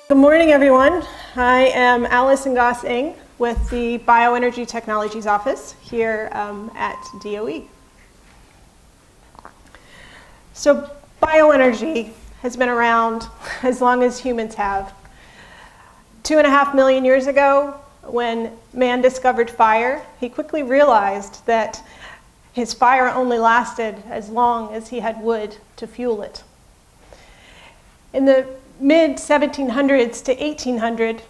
Good morning, everyone. I am Alison Goss Eng with the Bioenergy Technologies Office here at DOE. So bioenergy has been around as long as humans have. 2.5 million years ago, when man discovered fire, he quickly realized that his fire only lasted as long as he had wood to fuel it. In the mid-1700s to 1800,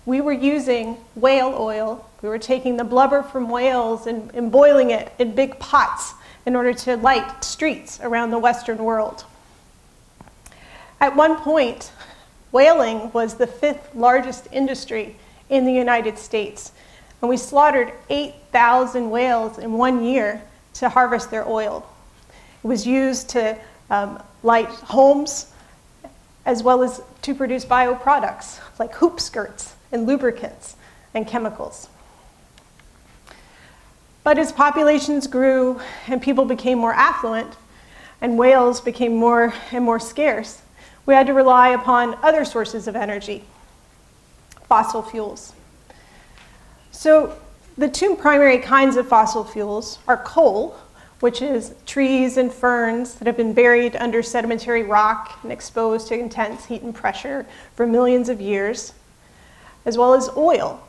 we were using whale oil. We were taking the blubber from whales and boiling it in big pots in order to light streets around the Western world. At one point, whaling was the 5th largest industry in the United States, and we slaughtered 8,000 whales in 1 year to harvest their oil. It was used to light homes, as well as to produce bioproducts like hoop skirts and lubricants and chemicals. But as populations grew and people became more affluent and whales became more and more scarce, we had to rely upon other sources of energy, fossil fuels. So the two primary kinds of fossil fuels are coal, which is trees and ferns that have been buried under sedimentary rock and exposed to intense heat and pressure for millions of years, as well as oil,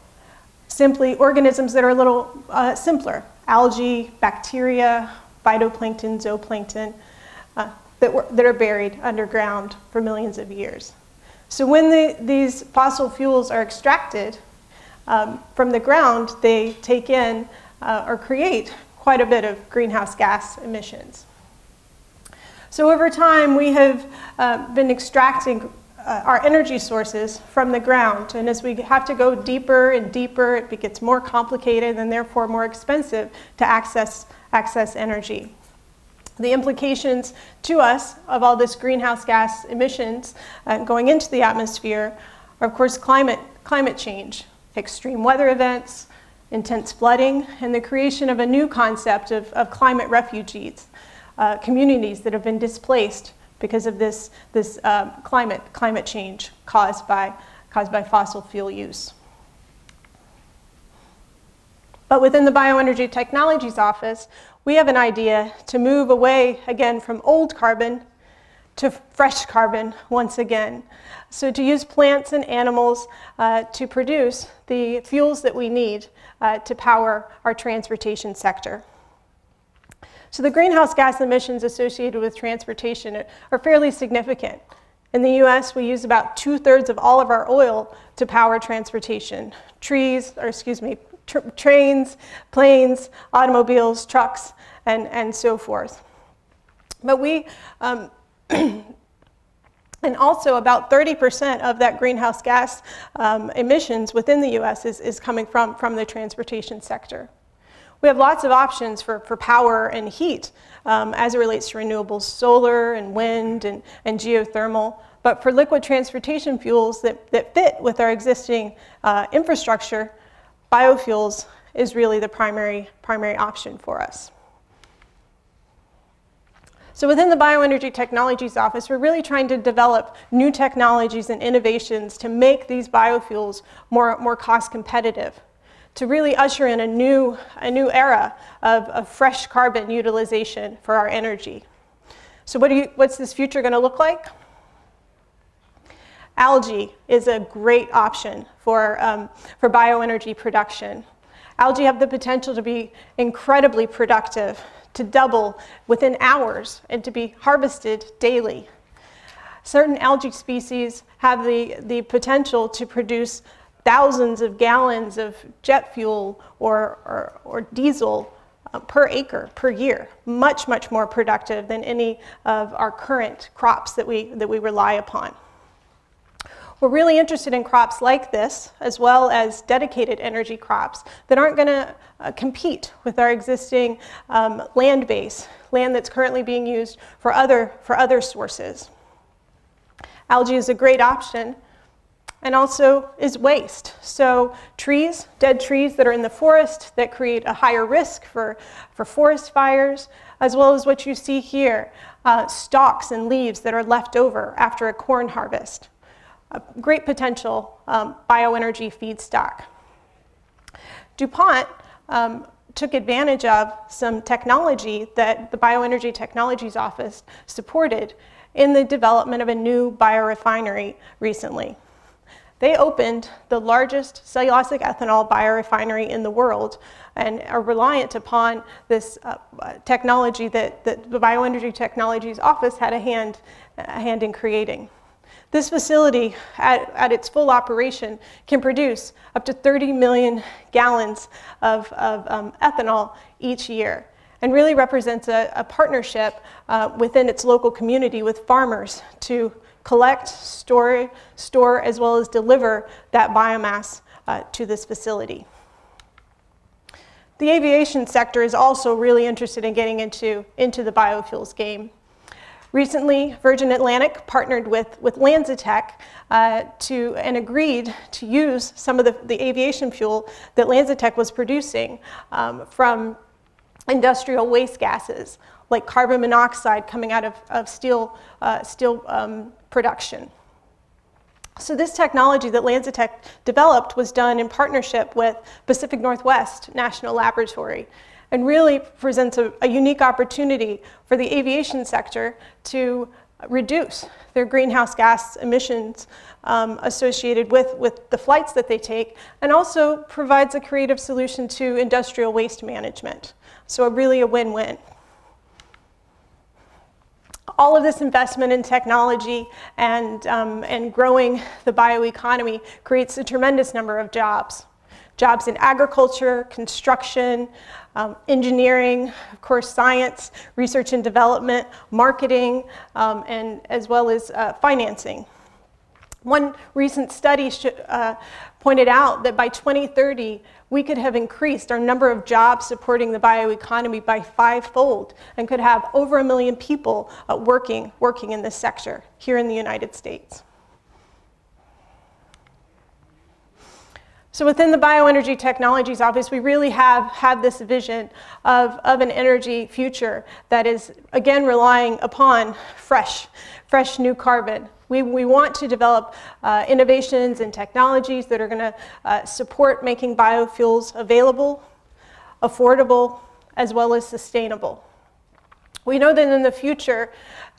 simply organisms that are a little simpler, algae, bacteria, phytoplankton, zooplankton, that are buried underground for millions of years. So when these fossil fuels are extracted from the ground, they take in or create quite a bit of greenhouse gas emissions. So over time, we have been extracting our energy sources from the ground, and as we have to go deeper and deeper, it gets more complicated and therefore more expensive to access energy. The implications to us of all this greenhouse gas emissions going into the atmosphere are, of course, climate change, extreme weather events, intense flooding, and the creation of a new concept of climate refugees, communities that have been displaced because of this climate change caused by fossil fuel use. But within the Bioenergy Technologies Office, we have an idea to move away again from old carbon to fresh carbon once again. So to use plants and animals to produce the fuels that we need to power our transportation sector. So the greenhouse gas emissions associated with transportation are fairly significant. In the US, we use about 2/3 of all of our oil to power transportation. Trains, planes, automobiles, trucks, and so forth. But and also about 30% of that greenhouse gas emissions within the US is coming from the transportation sector. We have lots of options for power and heat as it relates to renewables, solar and wind and geothermal. But for liquid transportation fuels that fit with our existing infrastructure, biofuels is really the primary option for us. So within the Bioenergy Technologies Office, we're really trying to develop new technologies and innovations to make these biofuels more cost competitive, to really usher in a new era of fresh carbon utilization for our energy. So what's this future going to look like? Algae is a great option for bioenergy production. Algae have the potential to be incredibly productive, to double within hours and to be harvested daily. Certain algae species have the potential to produce thousands of gallons of jet fuel or diesel per acre per year, much more productive than any of our current crops that we rely upon. We're really interested in crops like this, as well as dedicated energy crops that aren't going to compete with our existing land base, land that's currently being used for other sources. Algae is a great option, and also is waste. So trees, dead trees that are in the forest that create a higher risk for forest fires, as well as what you see here, stalks and leaves that are left over after a corn harvest. a great potential bioenergy feedstock. DuPont took advantage of some technology that the Bioenergy Technologies Office supported in the development of a new biorefinery recently. They opened the largest cellulosic ethanol biorefinery in the world and are reliant upon this technology that the Bioenergy Technologies Office had a hand in creating. This facility, at its full operation, can produce up to 30 million gallons of ethanol each year, and really represents a partnership within its local community with farmers to collect, store, as well as deliver that biomass to this facility. The aviation sector is also really interested in getting into the biofuels game. Recently, Virgin Atlantic partnered with LanzaTech and agreed to use some of the aviation fuel that LanzaTech was producing from industrial waste gases, like carbon monoxide coming out of steel production. So this technology that LanzaTech developed was done in partnership with Pacific Northwest National Laboratory, and really presents a unique opportunity for the aviation sector to reduce their greenhouse gas emissions associated with the flights that they take, and also provides a creative solution to industrial waste management. So really a win-win. All of this investment in technology and growing the bioeconomy creates a tremendous number of jobs. Jobs in agriculture, construction, engineering, of course, science, research and development, marketing, and as well as financing. One recent study pointed out that by 2030, we could have increased our number of jobs supporting the bioeconomy by 5-fold, and could have over 1 million people working in this sector here in the United States. So within the Bioenergy Technologies Office, we really have this vision of an energy future that is, again, relying upon fresh new carbon. We want to develop innovations and technologies that are going to support making biofuels available, affordable, as well as sustainable. We know that in the future,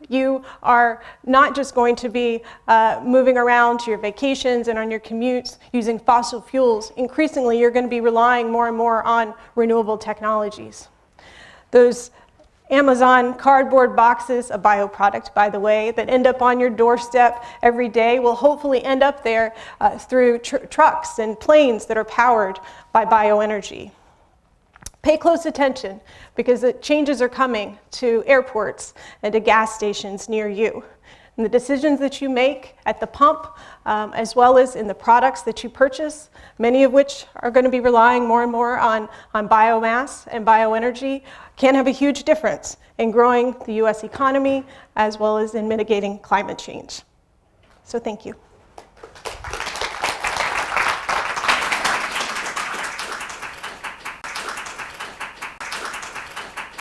you are not just going to be moving around to your vacations and on your commutes using fossil fuels. Increasingly, you're going to be relying more and more on renewable technologies. Those Amazon cardboard boxes, a bioproduct, by the way, that end up on your doorstep every day will hopefully end up there through trucks and planes that are powered by bioenergy. Pay close attention, because the changes are coming to airports and to gas stations near you. And the decisions that you make at the pump, as well as in the products that you purchase, many of which are going to be relying more and more on biomass and bioenergy, can have a huge difference in growing the US economy, as well as in mitigating climate change. So thank you.